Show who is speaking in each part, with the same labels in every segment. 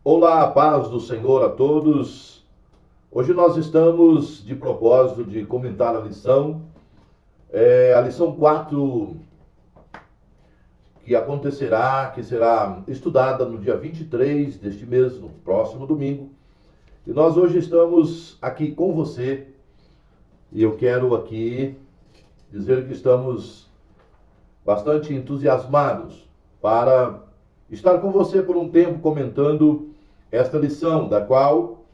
Speaker 1: Olá, a paz do Senhor a todos. Hoje nós estamos de propósito de comentar a lição 4, que será estudada no dia 23 deste mês, no próximo domingo. E nós hoje estamos aqui com você e eu quero aqui dizer que estamos bastante entusiasmados para estar com você por um tempo comentando esta lição, da qual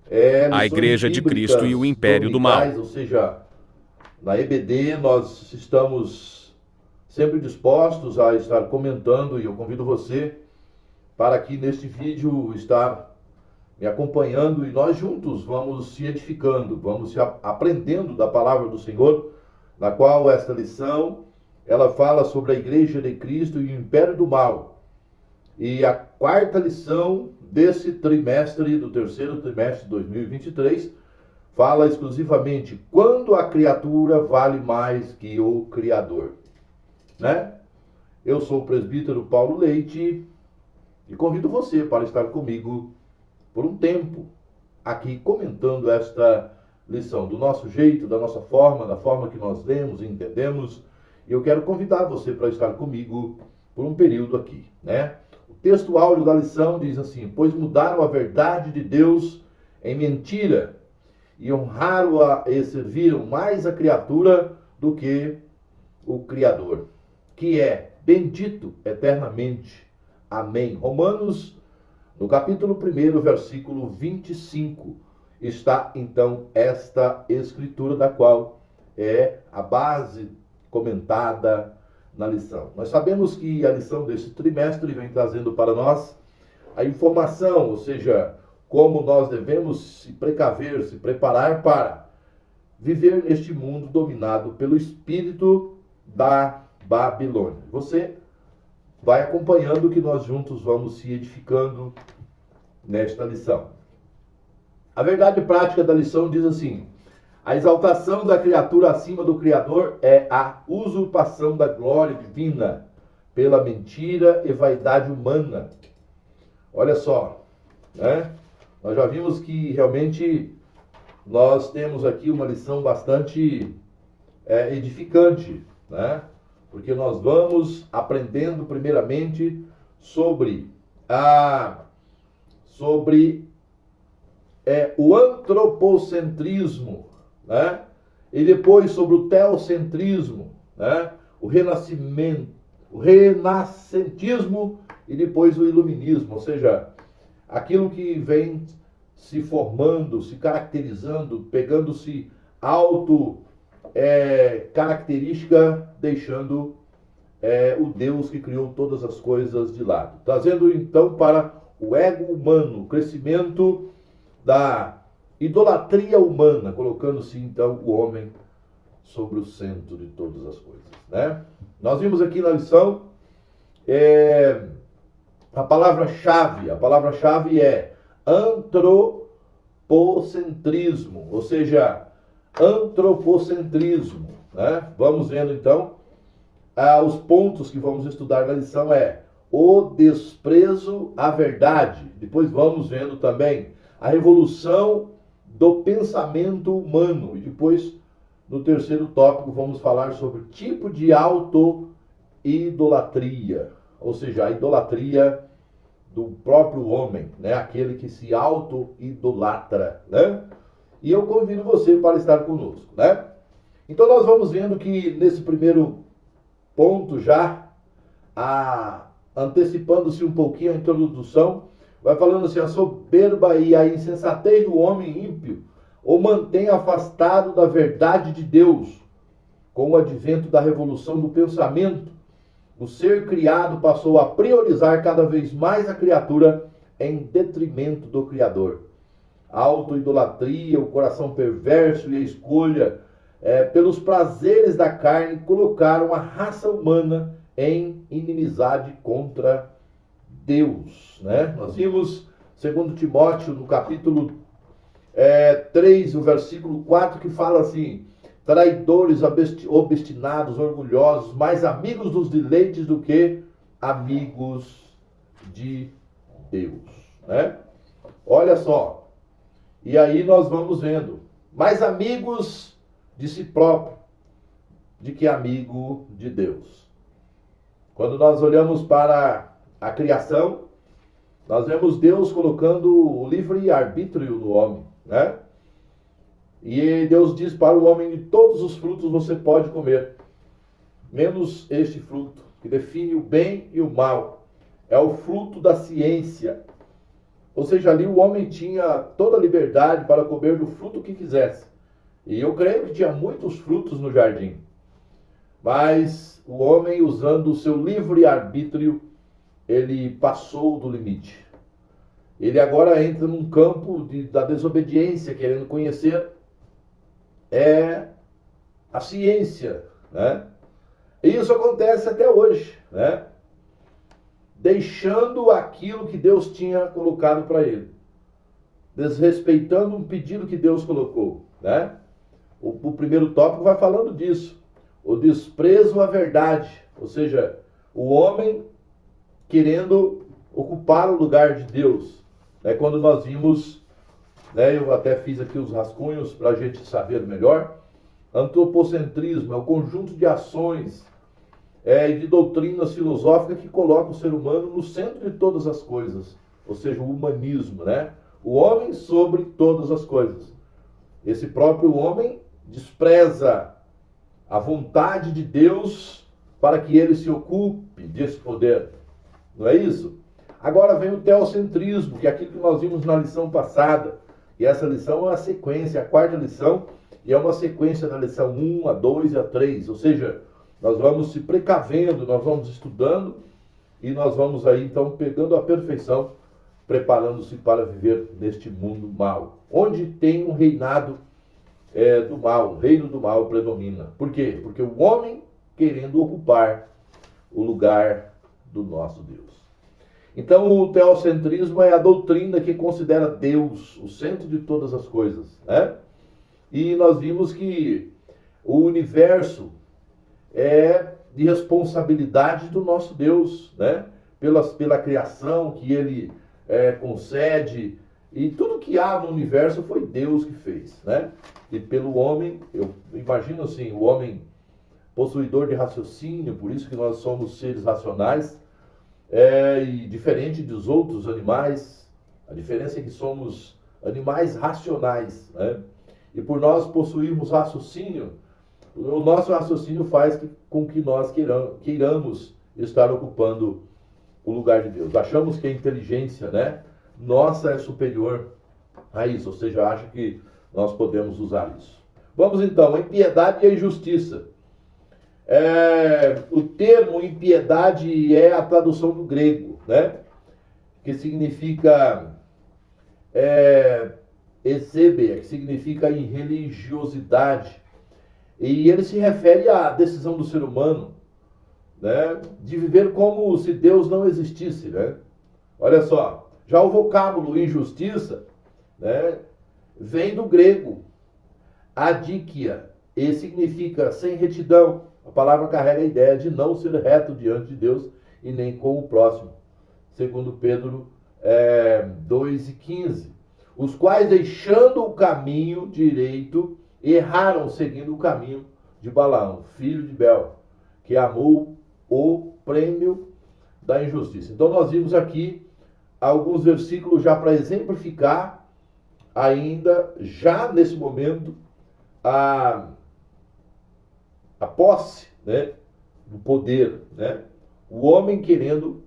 Speaker 2: A
Speaker 1: lições
Speaker 2: Igreja de Cristo e o
Speaker 1: bíblicas
Speaker 2: Império do Mal.
Speaker 1: dominicais, ou seja, na EBD nós estamos sempre dispostos a estar comentando e eu convido você para aqui neste vídeo estar me acompanhando e nós juntos vamos se edificando, vamos se aprendendo da palavra do Senhor, na qual esta lição ela fala sobre a Igreja de Cristo e o Império do Mal. E a quarta lição desse trimestre, do terceiro trimestre de 2023, fala exclusivamente quando a criatura vale mais que o Criador, né? Eu sou o presbítero Paulo Leite e convido você para estar comigo por um tempo aqui comentando esta lição do nosso jeito, da nossa forma, da forma que nós lemos e entendemos. E eu quero convidar você para estar comigo por um período aqui, né? O texto áureo da lição diz assim: pois mudaram a verdade de Deus em mentira e honraram e serviram mais a criatura do que o Criador, que é bendito eternamente. Amém. Romanos, no capítulo 1, versículo 25, está então esta escritura, da qual é a base comentada na lição. Nós sabemos que a lição deste trimestre vem trazendo para nós a informação, ou seja, como nós devemos se precaver, se preparar para viver neste mundo dominado pelo espírito da Babilônia. Você vai acompanhando que nós juntos vamos se edificando nesta lição. A verdade prática da lição diz assim: a exaltação da criatura acima do Criador é a usurpação da glória divina pela mentira e vaidade humana. Olha só, né? Nós já vimos que realmente nós temos aqui uma lição bastante edificante, né? Porque nós vamos aprendendo primeiramente sobre o antropocentrismo, né? E depois sobre o teocentrismo, né? O renascentismo e depois o iluminismo, ou seja, aquilo que vem se formando, se caracterizando, pegando-se característica, deixando o Deus que criou todas as coisas de lado, trazendo então para o ego humano, o crescimento da idolatria humana, colocando-se então o homem sobre o centro de todas as coisas, né? Nós vimos aqui na lição a palavra-chave é antropocentrismo, ou seja, antropocentrismo, né? Vamos vendo então os pontos que vamos estudar na lição o desprezo à verdade. Depois vamos vendo também a revolução do pensamento humano. E depois, no terceiro tópico, vamos falar sobre tipo de auto-idolatria. Ou seja, a idolatria do próprio homem, né? Aquele que se auto-idolatra, né? E eu convido você para estar conosco, né? Então nós vamos vendo que nesse primeiro ponto já, antecipando-se um pouquinho a introdução, vai falando assim: a soberba e a insensatez do homem ímpio o mantém afastado da verdade de Deus. Com o advento da revolução do pensamento, o ser criado passou a priorizar cada vez mais a criatura em detrimento do Criador. A auto-idolatria, o coração perverso e a escolha pelos prazeres da carne colocaram a raça humana em inimizade contra Deus, né? Nós vimos 2 Timóteo, no capítulo 3, o versículo 4, que fala assim: traidores, obstinados, orgulhosos, mais amigos dos deleites do que amigos de Deus. né? Olha só. E aí nós vamos vendo. Mais amigos de si próprio do que amigo de Deus. Quando nós olhamos para a criação, nós vemos Deus colocando o livre-arbítrio no homem, né? E Deus diz para o homem: de todos os frutos você pode comer, menos este fruto, que define o bem e o mal. É o fruto da ciência. Ou seja, ali o homem tinha toda a liberdade para comer do fruto que quisesse. E eu creio que tinha muitos frutos no jardim. Mas o homem, usando o seu livre-arbítrio, ele passou do limite. Ele agora entra num campo da desobediência, querendo conhecer a ciência, né? E isso acontece até hoje, né? Deixando aquilo que Deus tinha colocado para ele, desrespeitando um pedido que Deus colocou, né? O primeiro tópico vai falando disso, o desprezo à verdade, ou seja, o homem querendo ocupar o lugar de Deus, né? Quando nós vimos, né, eu até fiz aqui os rascunhos para a gente saber melhor, antropocentrismo é o conjunto de ações e de doutrinas filosóficas que colocam o ser humano no centro de todas as coisas, ou seja, o humanismo, né? O homem sobre todas as coisas. Esse próprio homem despreza a vontade de Deus para que ele se ocupe desse poder. Não é isso? Agora vem o teocentrismo, que é aquilo que nós vimos na lição passada. E essa lição é uma sequência, a quarta lição, e é uma sequência da lição 1, a 2 e a 3. Ou seja, nós vamos se precavendo, nós vamos estudando e nós vamos aí então pegando a perfeição, preparando-se para viver neste mundo mal, onde tem um reinado do mal, o reino do mal predomina. Por quê? Porque o homem querendo ocupar o lugar do nosso Deus. Então o teocentrismo é a doutrina que considera Deus o centro de todas as coisas, né? E nós vimos que o universo é de responsabilidade do nosso Deus, né? Pela criação que ele concede, e tudo que há no universo foi Deus que fez, né? E pelo homem, eu imagino assim, o homem possuidor de raciocínio, por isso que nós somos seres racionais, e diferente dos outros animais, a diferença é que somos animais racionais, né? E por nós possuirmos raciocínio, o nosso raciocínio faz com que nós queiramos estar ocupando o lugar de Deus. Achamos que a inteligência, né, nossa é superior a isso, ou seja, acha que nós podemos usar isso. Vamos então, a impiedade e a injustiça. O termo impiedade é a tradução do grego, né, que significa esebe, que significa irreligiosidade. E ele se refere à decisão do ser humano, né, de viver como se Deus não existisse, né? Olha só, já o vocábulo injustiça, né, vem do grego adikia, e significa sem retidão. A palavra carrega a ideia de não ser reto diante de Deus e nem com o próximo. Segundo Pedro 2:15. Os quais, deixando o caminho direito, erraram seguindo o caminho de Balaão, filho de Bel, que amou o prêmio da injustiça. Então nós vimos aqui alguns versículos já para exemplificar ainda, já nesse momento, a posse, né, do poder, né? O homem querendo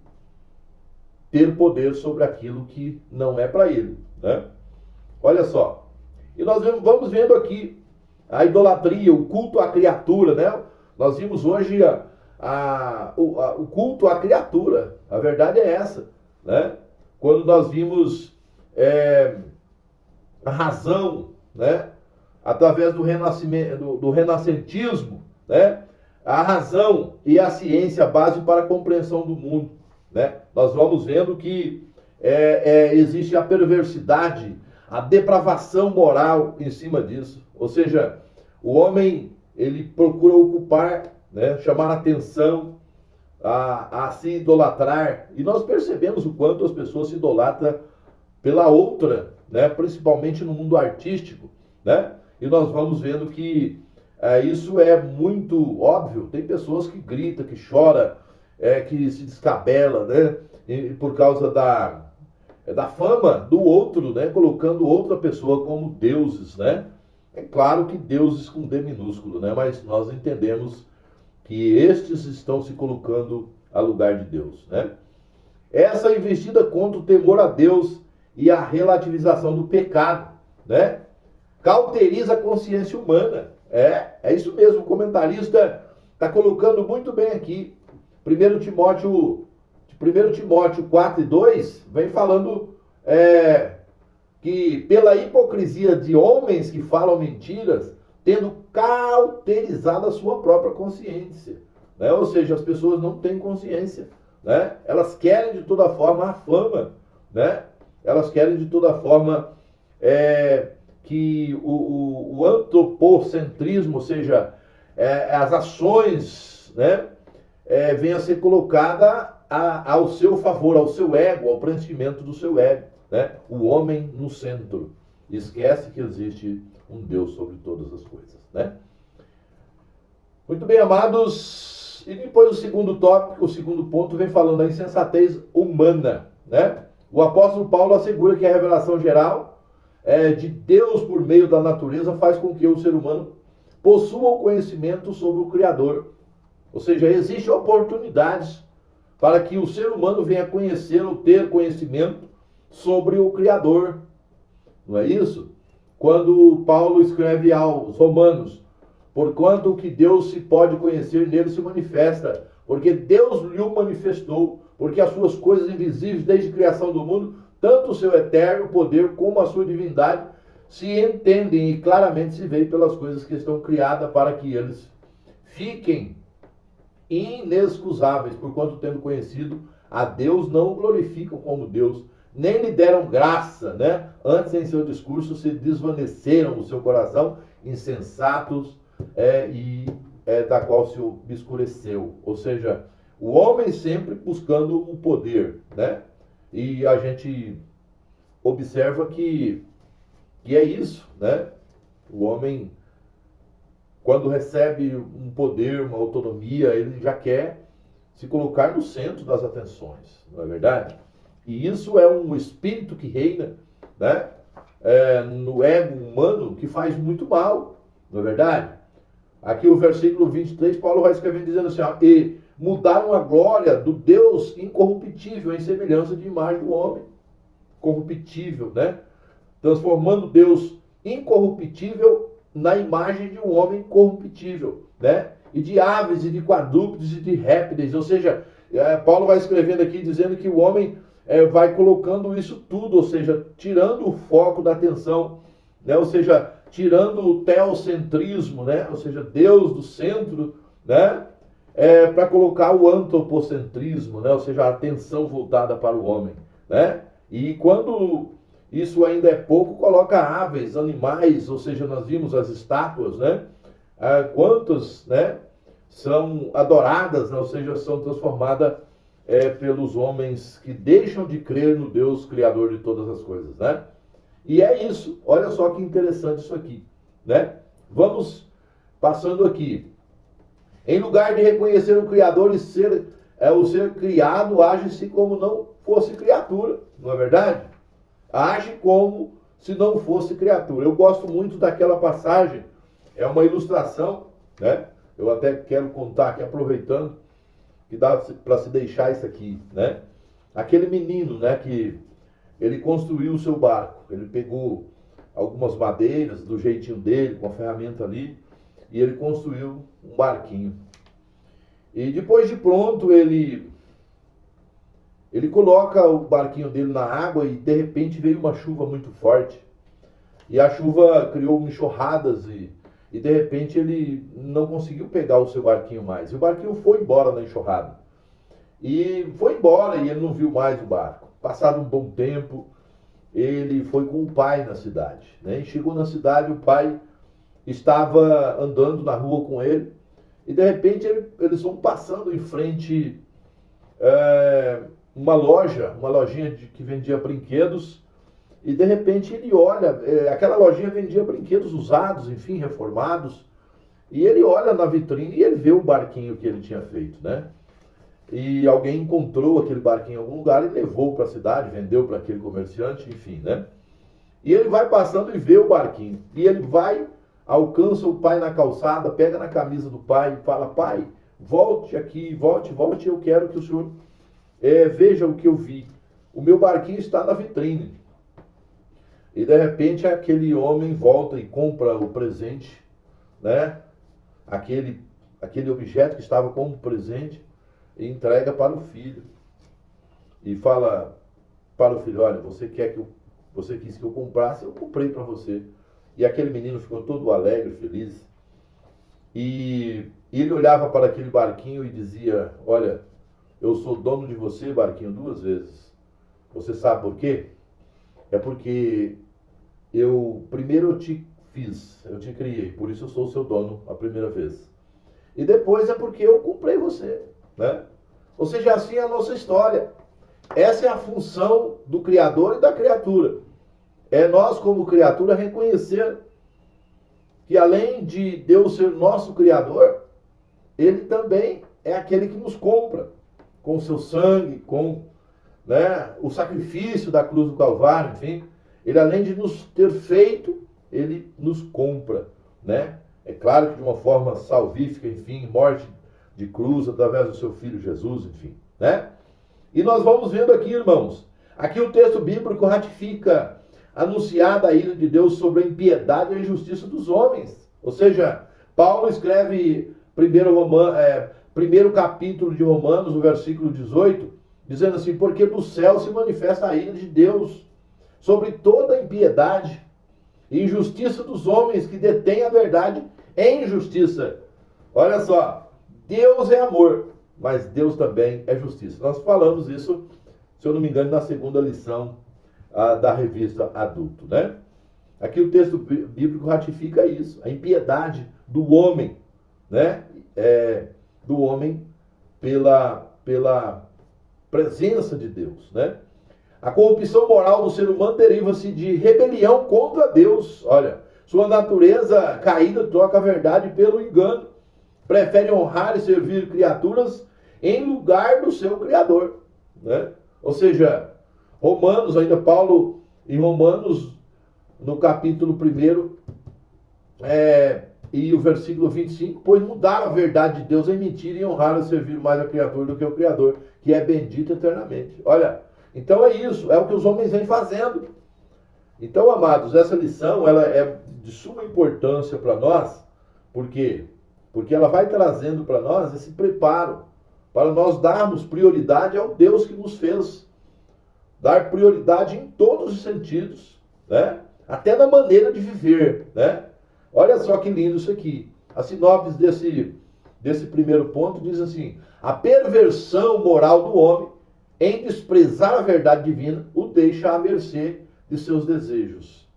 Speaker 1: ter poder sobre aquilo que não é para ele, né? Olha só. E nós vamos vendo aqui a idolatria, o culto à criatura, né? Nós vimos hoje o culto à criatura. A verdade é essa, né? Quando nós vimos a razão, né, através do renascimento, do renascentismo, né, a razão e a ciência base para a compreensão do mundo, né? Nós vamos vendo que existe a perversidade, a depravação moral em cima disso. Ou seja, o homem, ele procura ocupar, né, chamar a atenção, a se idolatrar. E nós percebemos o quanto as pessoas se idolatram pela outra, né? Principalmente no mundo artístico, né? E nós vamos vendo que isso é muito óbvio. Tem pessoas que gritam, que choram, que se descabela, né? Por causa da fama do outro, né? Colocando outra pessoa como deuses, né? É claro que deuses com D minúsculo, né? Mas nós entendemos que estes estão se colocando a lugar de Deus, né? Essa investida contra o temor a Deus e a relativização do pecado, né? Cauteriza a consciência humana. É isso mesmo, o comentarista está colocando muito bem aqui. 1 Timóteo 4:2 vem falando que pela hipocrisia de homens que falam mentiras, tendo cauterizado a sua própria consciência, né? Ou seja, as pessoas não têm consciência, né? Elas querem de toda forma a fama, né? Elas querem de toda forma que o antropocentrismo, ou seja, as ações, né, venha a ser colocada ao seu favor, ao seu ego, ao preenchimento do seu ego, né? O homem no centro. Esquece que existe um Deus sobre todas as coisas, né? Muito bem, amados. E depois o segundo tópico, o segundo ponto, vem falando da insensatez humana, né? O apóstolo Paulo assegura que a revelação geral de Deus por meio da natureza faz com que o ser humano possua o conhecimento sobre o Criador. Ou seja, existem oportunidades para que o ser humano venha conhecer ou ter conhecimento sobre o Criador. Não é isso? Quando Paulo escreve aos Romanos, porquanto o que Deus se pode conhecer nele se manifesta, porque Deus lhe o manifestou, porque as suas coisas invisíveis desde a criação do mundo, tanto o seu eterno poder como a sua divindade, se entendem e claramente se veem pelas coisas que estão criadas para que eles fiquem inexcusáveis, porquanto tendo conhecido a Deus, não o glorificam como Deus, nem lhe deram graça, né? Antes em seu discurso se desvaneceram o seu coração, insensatos, da qual se obscureceu. Ou seja, o homem sempre buscando o poder, né? E a gente observa que é isso, né? O homem, quando recebe um poder, uma autonomia, ele já quer se colocar no centro das atenções, não é verdade? E isso é um espírito que reina, né? No ego humano, que faz muito mal, não é verdade? Aqui o versículo 23, Paulo vai escrevendo dizendo assim, ó, e mudaram a glória do Deus incorruptível em semelhança de imagem do homem. Corruptível, né? Transformando Deus incorruptível na imagem de um homem corruptível, né? E de aves, e de quadrúpedes, e de répteis. Ou seja, Paulo vai escrevendo aqui dizendo que o homem vai colocando isso tudo, ou seja, tirando o foco da atenção, né? Ou seja, tirando o teocentrismo, né? Ou seja, Deus do centro, né? Para colocar o antropocentrismo, né? Ou seja, a atenção voltada para o homem, né? E quando isso ainda é pouco, coloca aves, animais, ou seja, nós vimos as estátuas, né? Quantas, né, são adoradas, né? Ou seja, são transformadas pelos homens que deixam de crer no Deus Criador de todas as coisas, né? E é isso, olha só que interessante isso aqui, né? Vamos passando aqui. Em lugar de reconhecer o Criador e o ser criado, age-se como não fosse criatura, não é verdade? Age como se não fosse criatura. Eu gosto muito daquela passagem, é uma ilustração, né? Eu até quero contar aqui, aproveitando, que dá para se deixar isso aqui, né? Aquele menino, né, que ele construiu o seu barco, ele pegou algumas madeiras do jeitinho dele, com a ferramenta ali, e ele construiu um barquinho. E depois de pronto, ele coloca o barquinho dele na água e de repente veio uma chuva muito forte. E a chuva criou enxurradas e de repente ele não conseguiu pegar o seu barquinho mais. E o barquinho foi embora na enxurrada. E foi embora e ele não viu mais o barco. Passado um bom tempo, ele foi com o pai na cidade, né? E chegou na cidade, o pai estava andando na rua com ele. E de repente eles vão passando em frente uma lojinha que vendia brinquedos. e de repente ele olha, aquela lojinha vendia brinquedos usados, enfim, reformados, e ele olha na vitrine e ele vê o barquinho que ele tinha feito, né? E alguém encontrou aquele barquinho em algum lugar e levou para a cidade, vendeu para aquele comerciante, enfim, né? E ele vai passando e vê o barquinho. E ele vai, alcança o pai na calçada, pega na camisa do pai e fala: pai, volte aqui, volte, eu quero que o senhor veja o que eu vi. O meu barquinho está na vitrine. E de repente aquele homem volta e compra o presente, né? Aquele objeto que estava como presente, e entrega para o filho. E fala para o filho: olha, você quis que eu comprasse, eu comprei para você. E aquele menino ficou todo alegre, feliz. E ele olhava para aquele barquinho e dizia: olha, eu sou dono de você, barquinho, 2 vezes. Você sabe por quê? É porque primeiro eu te fiz, eu te criei, por isso eu sou o seu dono a primeira vez. E depois é porque eu comprei você, né? Ou seja, assim é a nossa história. Essa é a função do Criador e da criatura. É nós, como criatura, reconhecer que além de Deus ser nosso Criador, Ele também é aquele que nos compra com o seu sangue, com, né, o sacrifício da cruz do Calvário, enfim. Ele, além de nos ter feito, Ele nos compra, né? É claro que de uma forma salvífica, enfim, morte de cruz através do seu Filho Jesus, enfim, né? E nós vamos vendo aqui, irmãos, aqui o texto bíblico ratifica anunciada a ira de Deus sobre a impiedade e a injustiça dos homens. Ou seja, Paulo escreve primeiro capítulo de Romanos, no versículo 18, dizendo assim: porque do céu se manifesta a ira de Deus sobre toda a impiedade e injustiça dos homens que detêm a verdade em injustiça. Olha só, Deus é amor, mas Deus também é justiça. Nós falamos isso, se eu não me engano, na segunda lição da revista Adulto, né? Aqui o texto bíblico ratifica isso, a impiedade do homem, né? Do homem pela presença de Deus, né? A corrupção moral do ser humano deriva-se de rebelião contra Deus. Olha, sua natureza caída troca a verdade pelo engano. Prefere honrar e servir criaturas em lugar do seu Criador, né? Ou seja, Romanos, ainda Paulo, em Romanos, no capítulo 1, e o versículo 25, pois mudaram a verdade de Deus em mentira e honraram e servir mais a criatura do que o Criador, que é bendito eternamente. Olha, então é isso, é o que os homens vêm fazendo. Então, amados, essa lição ela é de suma importância para nós. Por quê? Porque ela vai trazendo para nós esse preparo para nós darmos prioridade ao Deus que nos fez. Dar prioridade em todos os sentidos, né? Até na maneira de viver, né? Olha só que lindo isso aqui. A sinopse desse primeiro ponto diz assim: a perversão moral do homem em desprezar a verdade divina o deixa à mercê de seus desejos.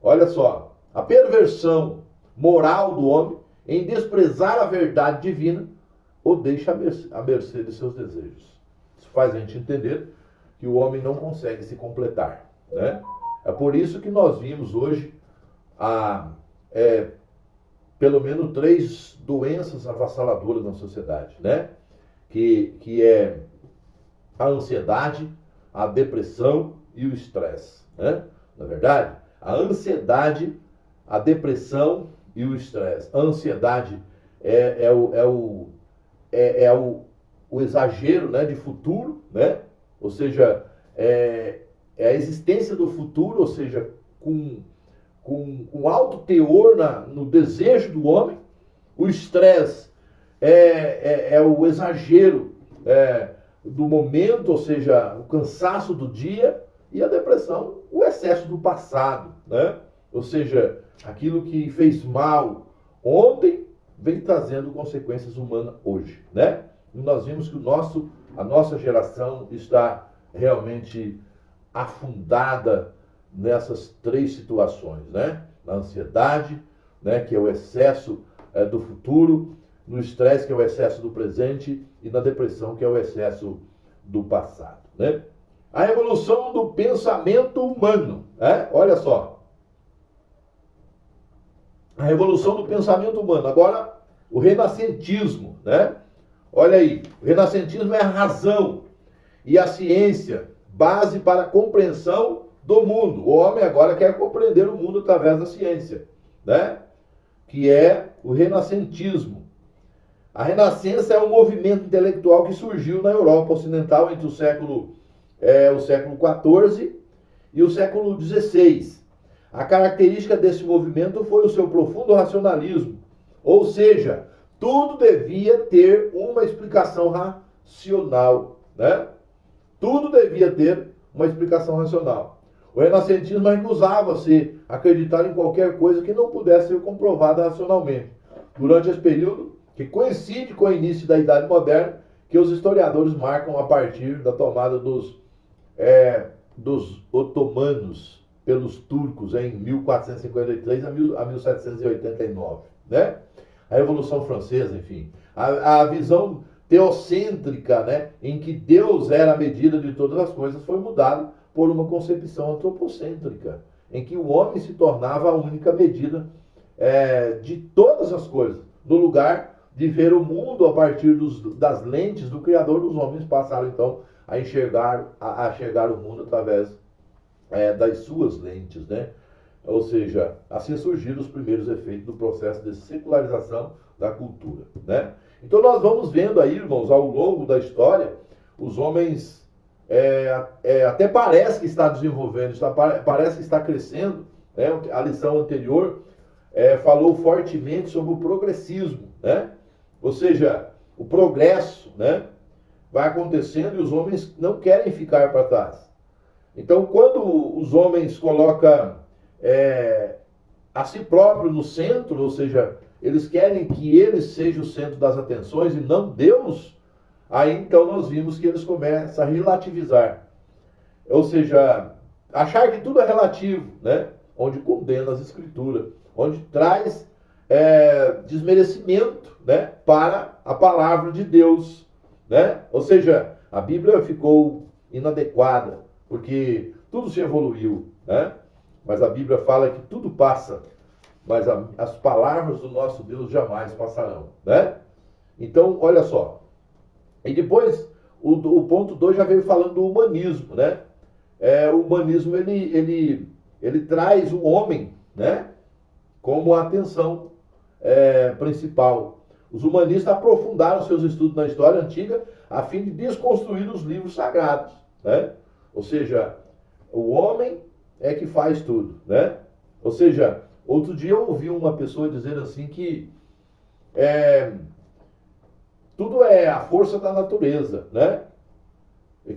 Speaker 1: Olha só, a perversão moral do homem em desprezar a verdade divina o deixa à mercê de seus desejos. Isso faz a gente entender que o homem não consegue se completar, né? É por isso que nós vimos hoje pelo menos 3 doenças avassaladoras na sociedade, né? Que é a ansiedade, a depressão e o estresse, né? Na verdade, a ansiedade, a depressão e o estresse. A ansiedade é o exagero, né, de futuro, né? Ou seja, é a existência do futuro, ou seja, com alto teor no desejo do homem. O estresse é o exagero do momento, ou seja, o cansaço do dia. E a depressão, o excesso do passado, né? Ou seja, aquilo que fez mal ontem vem trazendo consequências humanas hoje, né? E nós vimos que a nossa geração está realmente afundada nessas 3 situações, né? Na ansiedade, né, que é o excesso do futuro, no estresse, que é o excesso do presente, e na depressão, que é o excesso do passado, né? A revolução do pensamento humano, olha só. A revolução do pensamento humano. Agora, o renascentismo, né? Olha aí, o renascentismo é a razão e a ciência, base para a compreensão do mundo. O homem agora quer compreender o mundo através da ciência, né? Que é o renascentismo. A Renascença é um movimento intelectual que surgiu na Europa Ocidental entre o século XIV e o século XVI. A característica desse movimento foi o seu profundo racionalismo, ou seja, tudo devia ter uma explicação racional, né? Tudo devia ter uma explicação racional. O renascentismo recusava-se acreditar em qualquer coisa que não pudesse ser comprovada racionalmente. Durante esse período, que coincide com o início da Idade Moderna, que os historiadores marcam a partir da tomada dos otomanos pelos turcos em 1453 a 1789, né? A Revolução Francesa, enfim. A visão teocêntrica, né, em que Deus era a medida de todas as coisas, foi mudada por uma concepção antropocêntrica, em que o homem se tornava a única medida de todas as coisas. No lugar de ver o mundo a partir das lentes do Criador, os homens passaram então a enxergar o mundo através das suas lentes, né? Ou seja, assim surgiram os primeiros efeitos do processo de secularização da cultura, né? Então nós vamos vendo aí, irmãos, ao longo da história, os homens até parece que está desenvolvendo, parece que está crescendo, né? A lição anterior falou fortemente sobre o progressismo, né? Ou seja, o progresso, né, vai acontecendo e os homens não querem ficar para trás. Então, quando os homens colocam a si próprio no centro, ou seja, eles querem que eles sejam o centro das atenções e não Deus, aí então nós vimos que eles começam a relativizar. Ou seja, achar que tudo é relativo, né? Onde condena as escrituras, onde traz desmerecimento, né, para a palavra de Deus, né? Ou seja, a Bíblia ficou inadequada, porque tudo se evoluiu, né? Mas a Bíblia fala que tudo passa, mas as palavras do nosso Deus jamais passarão, né? Então, olha só. E depois, o ponto 2 já veio falando do humanismo, né? O humanismo, ele traz o homem, né, como a atenção principal. Os humanistas aprofundaram seus estudos na história antiga a fim de desconstruir os livros sagrados, né? Ou seja, o homem é que faz tudo, né? Ou seja, outro dia eu ouvi uma pessoa dizer assim que tudo é a força da natureza, né?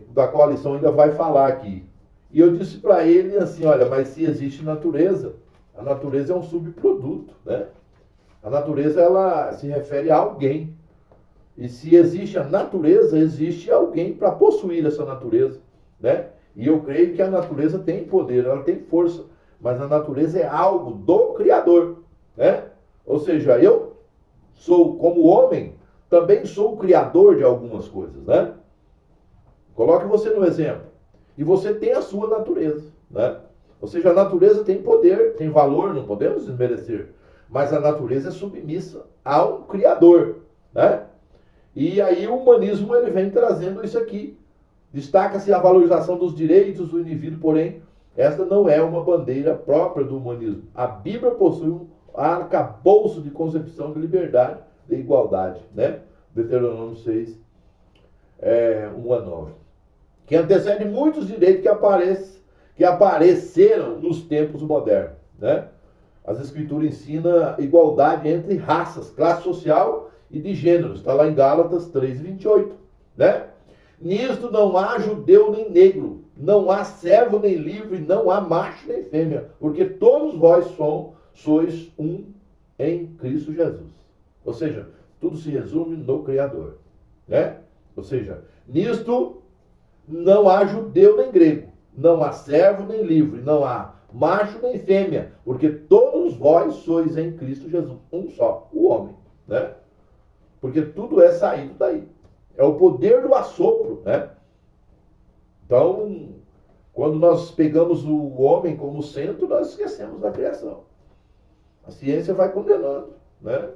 Speaker 1: Da qual a lição ainda vai falar aqui. E eu disse para ele assim, olha, mas se existe natureza, a natureza é um subproduto, né? A natureza, ela se refere a alguém. E se existe a natureza, existe alguém para possuir essa natureza, né? E eu creio que a natureza tem poder, ela tem força, mas a natureza é algo do Criador, né? Ou seja, eu sou, como homem, também sou o criador de algumas coisas, né? Coloque você no exemplo. E você tem a sua natureza, né? Ou seja, a natureza tem poder, tem valor, não podemos desmerecer. Mas a natureza é submissa ao Criador, né? E aí o humanismo ele vem trazendo isso aqui. Destaca-se a valorização dos direitos do indivíduo, porém, esta não é uma bandeira própria do humanismo. A Bíblia possui um arcabouço de concepção de liberdade e igualdade, né? Deuteronômio 6, 1 a 9. Que antecede muitos direitos que apareceram nos tempos modernos, né? As escrituras ensinam igualdade entre raças, classe social e de gêneros. Está lá em Gálatas 3:28, né? Nisto não há judeu nem negro, não há servo nem livre, não há macho nem fêmea, porque todos vós sois um em Cristo Jesus. Ou seja, tudo se resume no Criador, né? Ou seja, nisto não há judeu nem grego, não há servo nem livre, não há macho nem fêmea, porque todos vós sois em Cristo Jesus, um só, o homem, né? Porque tudo é saído daí. É o poder do assopro, né? Então, quando nós pegamos o homem como centro, nós esquecemos da criação. A ciência vai condenando, né?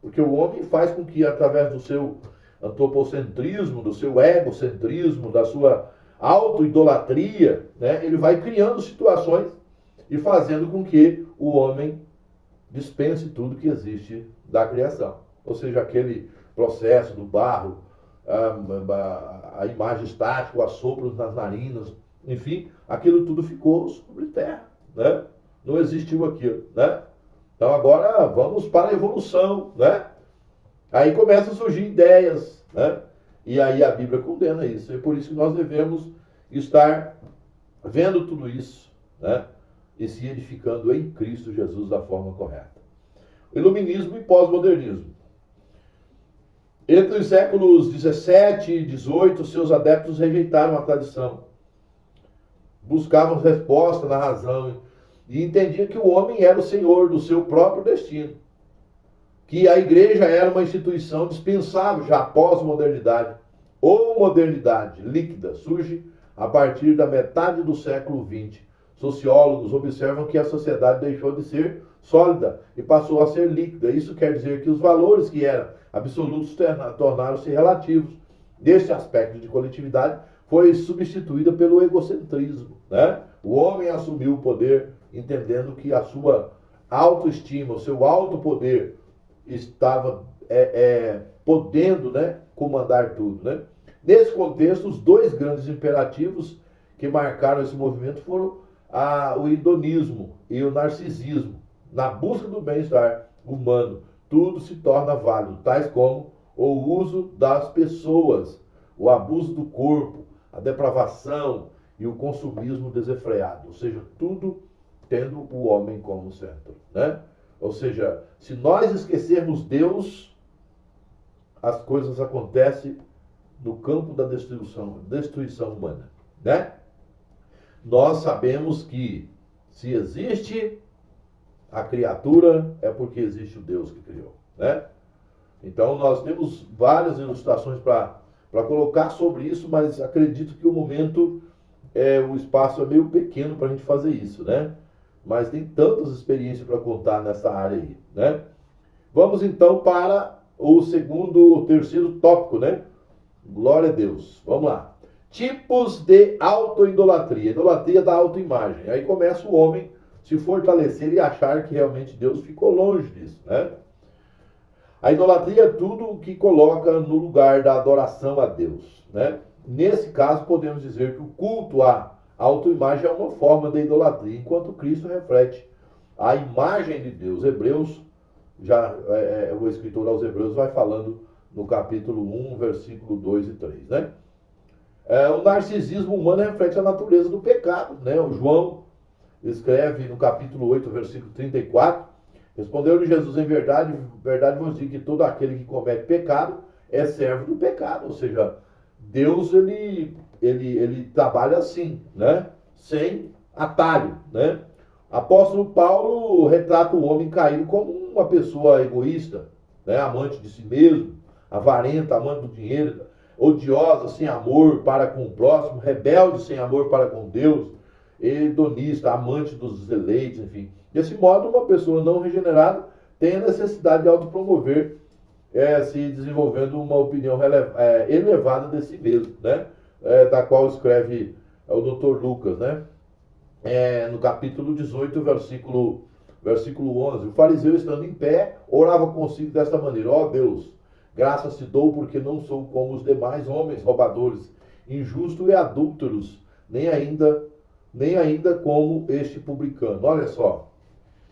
Speaker 1: Porque o homem faz com que, através do seu antropocentrismo, do seu egocentrismo, da sua autoidolatria, né, ele vai criando situações e fazendo com que o homem dispense tudo que existe da criação. Ou seja, aquele processo do barro, a imagem estática, o assopro nas narinas, enfim, aquilo tudo ficou sobre terra, né? Não existiu aquilo, né? Então agora vamos para a evolução, né? Aí começam a surgir ideias, né? E aí a Bíblia condena isso. É por isso que nós devemos estar vendo tudo isso, né? E se edificando em Cristo Jesus da forma correta. Iluminismo e pós-modernismo. Entre os séculos 17 e 18, seus adeptos rejeitaram a tradição. Buscavam resposta na razão e entendiam que o homem era o senhor do seu próprio destino. Que a igreja era uma instituição dispensável já após a modernidade. Ou modernidade líquida surge a partir da metade do século XX. Sociólogos observam que a sociedade deixou de ser sólida e passou a ser líquida. Isso quer dizer que os valores que eram absolutos tornaram-se relativos. Neste aspecto de coletividade, foi substituída pelo egocentrismo, né? O homem assumiu o poder, entendendo que a sua autoestima, o seu autopoder estava podendo, né, comandar tudo, né? Nesse contexto, os dois grandes imperativos que marcaram esse movimento foram o hedonismo e o narcisismo. Na busca do bem-estar humano, tudo se torna válido, tais como o uso das pessoas, o abuso do corpo, a depravação e o consumismo desenfreado. Ou seja, tudo tendo o homem como centro, né? Ou seja, se nós esquecermos Deus, as coisas acontecem no campo da destruição humana, né? Nós sabemos que se existe a criatura, é porque existe o Deus que criou, né? Então nós temos várias ilustrações para colocar sobre isso, mas acredito que o momento, o espaço é meio pequeno para a gente fazer isso, né? Mas tem tantas experiências para contar nessa área aí, né? Vamos então para o terceiro tópico, né? Glória a Deus. Vamos lá. Tipos de autoidolatria. Idolatria da autoimagem. Aí começa o homem se fortalecer e achar que realmente Deus ficou longe disso, né? A idolatria é tudo o que coloca no lugar da adoração a Deus, né? Nesse caso, podemos dizer que o culto à autoimagem é uma forma de idolatria, enquanto Cristo reflete a imagem de Deus. Hebreus, o escritor aos Hebreus vai falando no capítulo 1, versículo 2 e 3, né? O narcisismo humano reflete a natureza do pecado, né? O João escreve no capítulo 8, versículo 34, respondeu-lhe Jesus: em verdade, verdade vos digo que todo aquele que comete pecado é servo do pecado. Ou seja, Deus ele trabalha assim, né? Sem atalho, né? Apóstolo Paulo retrata o homem caído como uma pessoa egoísta, né? Amante de si mesmo, avarenta, amante do dinheiro, odiosa, sem amor para com o próximo, rebelde, sem amor para com Deus, hedonista, amante dos eleitos, enfim. Desse modo, uma pessoa não regenerada tem a necessidade de autopromover, se desenvolvendo uma opinião elevada de si mesmo, né? Da qual escreve o Dr. Lucas, né? No capítulo 18, versículo 11. O fariseu, estando em pé, orava consigo desta maneira: ó Deus, graças te dou porque não sou como os demais homens, roubadores, injustos e adúlteros, nem ainda como este publicano. Olha só,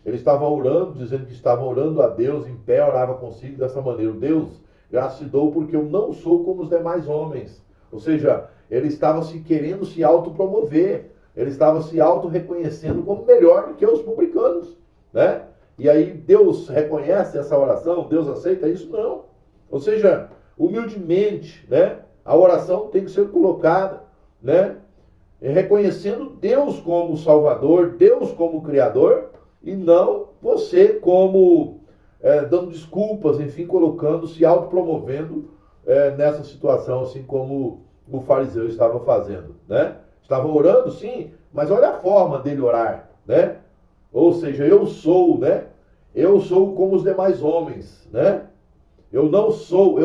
Speaker 1: ele estava orando, dizendo que estava orando a Deus, em pé, orava consigo dessa maneira: Deus, graças te dou porque eu não sou como os demais homens. Ou seja, ele estava querendo se autopromover, ele estava se auto-reconhecendo como melhor do que os publicanos, né? E aí Deus reconhece essa oração? Deus aceita isso? Não. Ou seja, humildemente, né? A oração tem que ser colocada, né? Reconhecendo Deus como Salvador, Deus como Criador, e não você como dando desculpas, enfim, colocando, se autopromovendo nessa situação, assim como o fariseu estava fazendo, né? Estava orando, sim, mas olha a forma dele orar, né? Ou seja, eu sou, né? Eu sou como os demais homens, né? Eu sou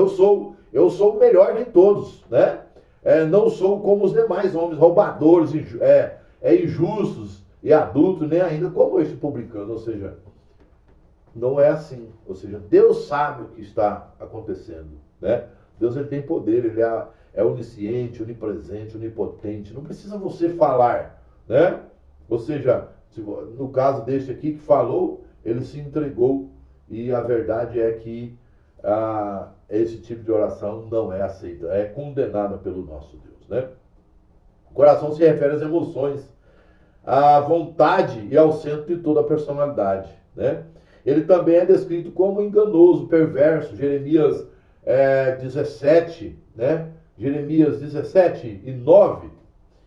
Speaker 1: o melhor de todos, né? Não sou como os demais homens, roubadores, injustos e adultos, nem ainda como este publicano. Ou seja, não é assim. Ou seja, Deus sabe o que está acontecendo, né? Deus, ele tem poder, ele é onisciente, onipresente, onipotente. Não precisa você falar, né? Ou seja, no caso deste aqui que falou, ele se entregou, e a verdade é que esse tipo de oração não é aceita, é condenada pelo nosso Deus, né? O coração se refere às emoções, à vontade e ao centro de toda a personalidade, né? Ele também é descrito como enganoso, perverso. Jeremias 17, né? Jeremias 17:9.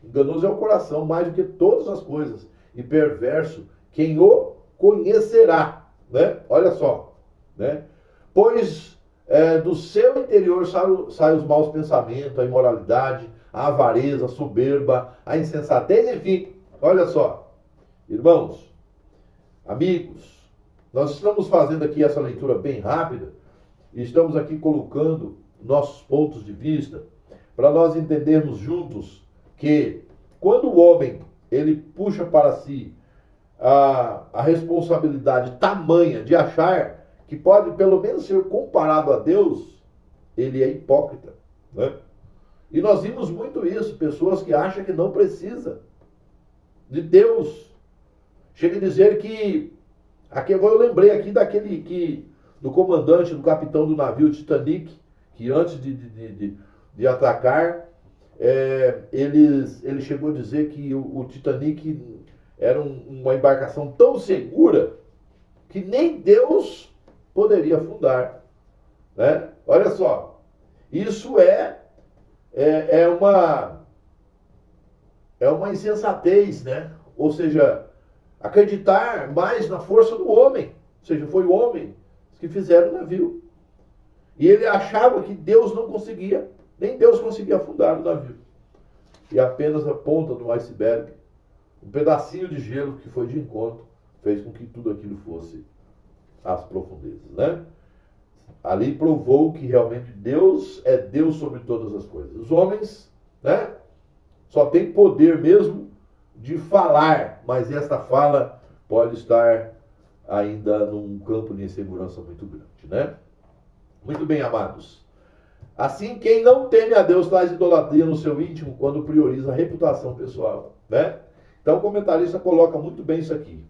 Speaker 1: Enganoso é o coração mais do que todas as coisas, e perverso quem o conhecerá, né? Olha só, né? Pois do seu interior saem os maus pensamentos, a imoralidade, a avareza, a soberba, a insensatez, enfim. Olha só, irmãos, amigos, nós estamos fazendo aqui essa leitura bem rápida e estamos aqui colocando nossos pontos de vista para nós entendermos juntos que quando o homem ele puxa para si a responsabilidade tamanha de achar que pode pelo menos ser comparado a Deus, ele é hipócrita, né? E nós vimos muito isso, pessoas que acham que não precisa de Deus. Chega a dizer que, eu lembrei aqui do comandante, do capitão do navio Titanic, que antes de atacar, ele chegou a dizer que o Titanic era uma embarcação tão segura que nem Deus poderia afundar, né? Olha só, isso é uma insensatez, né? Ou seja, acreditar mais na força do homem. Ou seja, foi o homem que fizeram o navio. E ele achava que Deus não conseguia, nem Deus conseguia afundar o navio. E apenas a ponta do iceberg, um pedacinho de gelo que foi de encontro, fez com que tudo aquilo fosse às profundezas, né? Ali provou que realmente Deus é Deus sobre todas as coisas. Os homens, né, só tem poder mesmo de falar, mas esta fala pode estar ainda num campo de insegurança muito grande, né? Muito bem, amados. Assim, quem não teme a Deus traz idolatria no seu íntimo quando prioriza a reputação pessoal, né? Então o comentarista coloca muito bem isso aqui.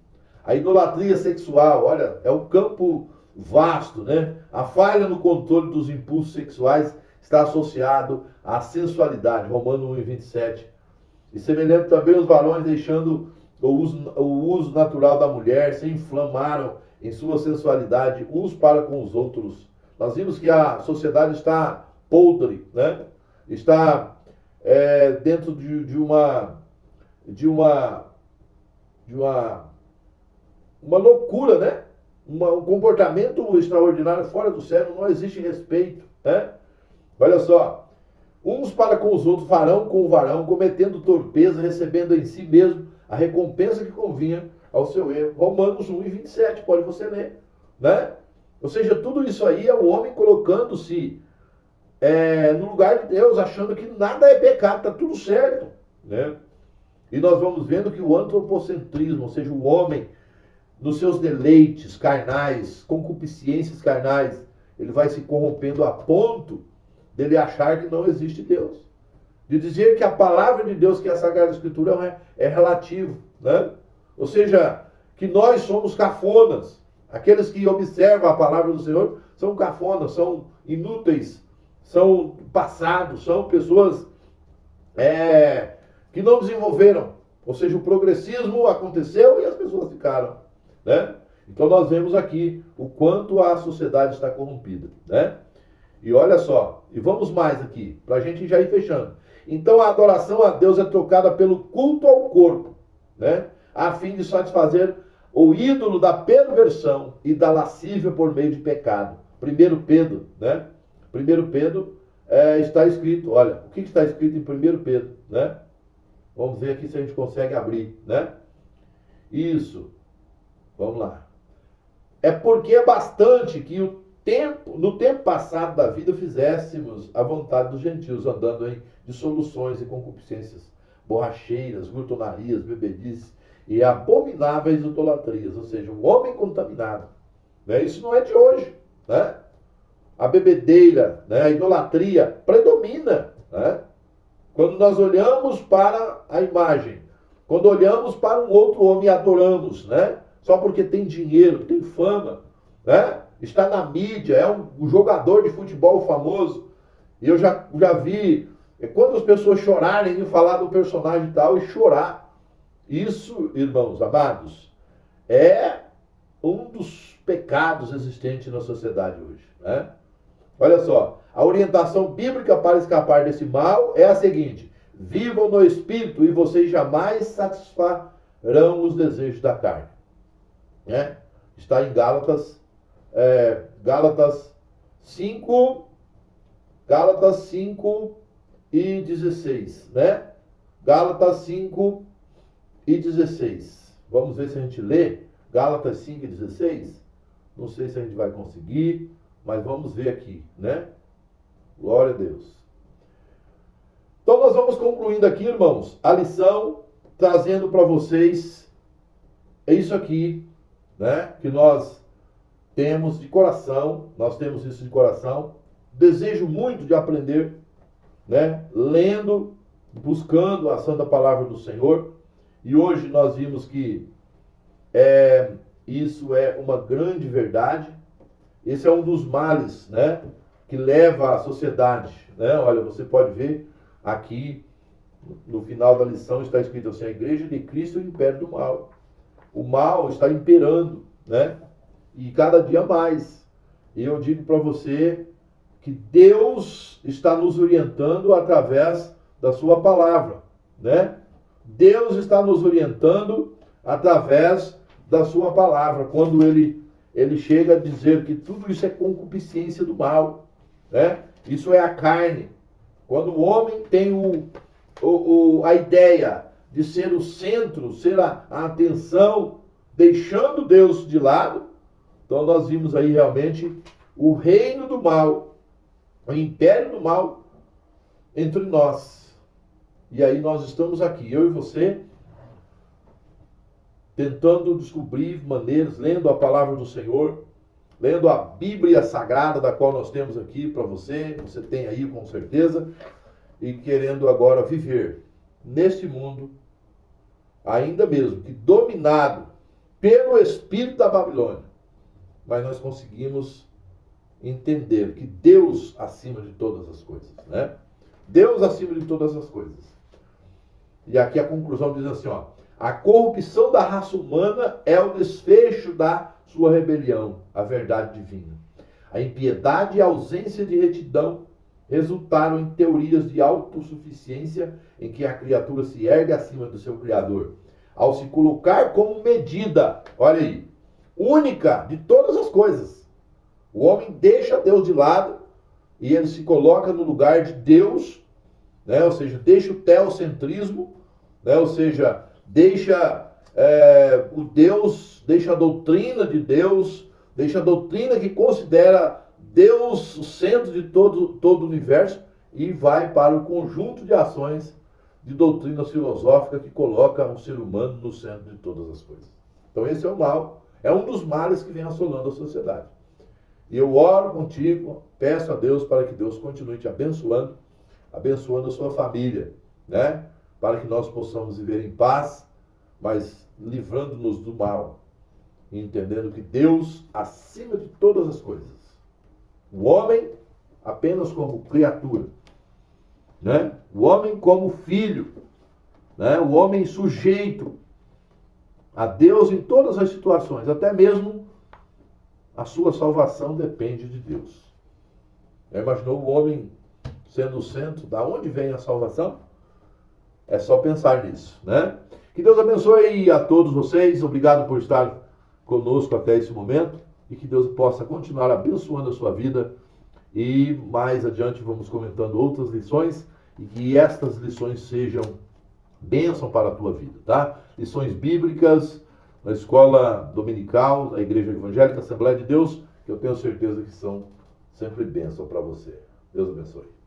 Speaker 1: A idolatria sexual, olha, é um campo vasto, né? A falha no controle dos impulsos sexuais está associado à sensualidade, Romanos 1:27. E semelhante também os varões, deixando o uso natural da mulher, se inflamaram em sua sensualidade uns para com os outros. Nós vimos que a sociedade está podre, né? Está dentro de uma loucura, né? Um comportamento extraordinário fora do sério, não existe respeito, né? Olha só, uns para com os outros, varão com o varão, cometendo torpeza, recebendo em si mesmo a recompensa que convinha ao seu erro. Romanos 1:27, pode você ler, né? Ou seja, tudo isso aí é o homem colocando-se no lugar de Deus, achando que nada é pecado, está tudo certo, né? E nós vamos vendo que o antropocentrismo, ou seja, o homem, nos seus deleites carnais, concupiscências carnais, ele vai se corrompendo a ponto dele achar que não existe Deus. De dizer que a palavra de Deus, que é a Sagrada Escritura, é relativo, né? Ou seja, que nós somos cafonas. Aqueles que observam a palavra do Senhor são cafonas, são inúteis, são passados, são pessoas que não desenvolveram. Ou seja, o progressismo aconteceu e as pessoas ficaram, né? Então nós vemos aqui o quanto a sociedade está corrompida, né? E olha só, e vamos mais aqui, para a gente já ir fechando. Então a adoração a Deus é trocada pelo culto ao corpo, né? A fim de satisfazer o ídolo da perversão e da lascívia por meio de pecado. 1 Pedro, né? 1 Pedro está escrito, olha, o que está escrito em 1 Pedro, né? Vamos ver aqui se a gente consegue abrir, né? Isso. Vamos lá. É porque é bastante que no tempo passado da vida fizéssemos a vontade dos gentios, andando em dissoluções e concupiscências, borracheiras, glutonarias, bebedices e abomináveis idolatrias, ou seja, um homem contaminado. Né? Isso não é de hoje, né? A bebedeira, né? A idolatria predomina, né? Quando nós olhamos para a imagem, quando olhamos para um outro homem e adoramos, né? Só porque tem dinheiro, tem fama, né? Está na mídia, é um jogador de futebol famoso. E eu já vi quantas pessoas chorarem em falar do personagem tal e chorar. Isso, irmãos amados, é um dos pecados existentes na sociedade hoje, né? Olha só, a orientação bíblica para escapar desse mal é a seguinte: vivam no Espírito e vocês jamais satisfarão os desejos da carne. Né? Está em Gálatas 5 e 16, né? Gálatas 5 e 16. Vamos ver se a gente lê Gálatas 5 e 16. Não sei se a gente vai conseguir, mas vamos ver aqui, né? Glória a Deus. Então nós vamos concluindo aqui, irmãos, a lição, trazendo para vocês isso aqui, né? Que nós temos de coração, nós temos isso de coração. Desejo muito de aprender, né? Lendo, buscando a santa palavra do Senhor. E hoje nós vimos que isso é uma grande verdade. Esse é um dos males, né, que leva a sociedade, né? Olha, você pode ver aqui no final da lição está escrito assim: a igreja de Cristo é o império do mal. O mal está imperando, né? E cada dia mais. E eu digo para você que Deus está nos orientando através da sua palavra, né? Deus está nos orientando através da sua palavra, quando ele chega a dizer que tudo isso é concupiscência do mal, né? Isso é a carne. Quando o homem tem a ideia de ser o centro, ser a atenção, deixando Deus de lado, então nós vimos aí realmente o reino do mal, o império do mal entre nós. E aí nós estamos aqui, eu e você, tentando descobrir maneiras, lendo a palavra do Senhor, lendo a Bíblia Sagrada, da qual nós temos aqui para você tem aí com certeza, e querendo agora viver neste mundo, ainda mesmo que dominado pelo espírito da Babilônia, mas nós conseguimos entender que Deus acima de todas as coisas, né? Deus acima de todas as coisas. E aqui a conclusão diz assim, ó: a corrupção da raça humana é o desfecho da sua rebelião à verdade divina. A impiedade e a ausência de retidão resultaram em teorias de autossuficiência em que a criatura se ergue acima do seu Criador, ao se colocar como medida, olha aí, única de todas as coisas. O homem deixa Deus de lado e ele se coloca no lugar de Deus, né? Ou seja, deixa o teocentrismo, né? Ou seja, deixa o Deus, deixa a doutrina de Deus, deixa a doutrina que considera Deus o centro de todo o universo e vai para o conjunto de ações de doutrinas filosóficas que coloca o ser humano no centro de todas as coisas. Então esse é o mal, é um dos males que vem assolando a sociedade. E eu oro contigo, peço a Deus para que Deus continue te abençoando, abençoando a sua família, né? Para que nós possamos viver em paz, mas livrando-nos do mal, e entendendo que Deus acima de todas as coisas. O homem apenas como criatura, né? O homem como filho, né? O homem sujeito a Deus em todas as situações, até mesmo a sua salvação depende de Deus. Já imaginou o homem sendo o centro? Da onde vem a salvação? É só pensar nisso, né? Que Deus abençoe a todos vocês. Obrigado por estar conosco até esse momento. E que Deus possa continuar abençoando a sua vida e mais adiante vamos comentando outras lições e que estas lições sejam bênção para a tua vida, tá? Lições bíblicas na escola dominical da Igreja Evangélica Assembleia de Deus, que eu tenho certeza que são sempre bênção para você. Deus abençoe.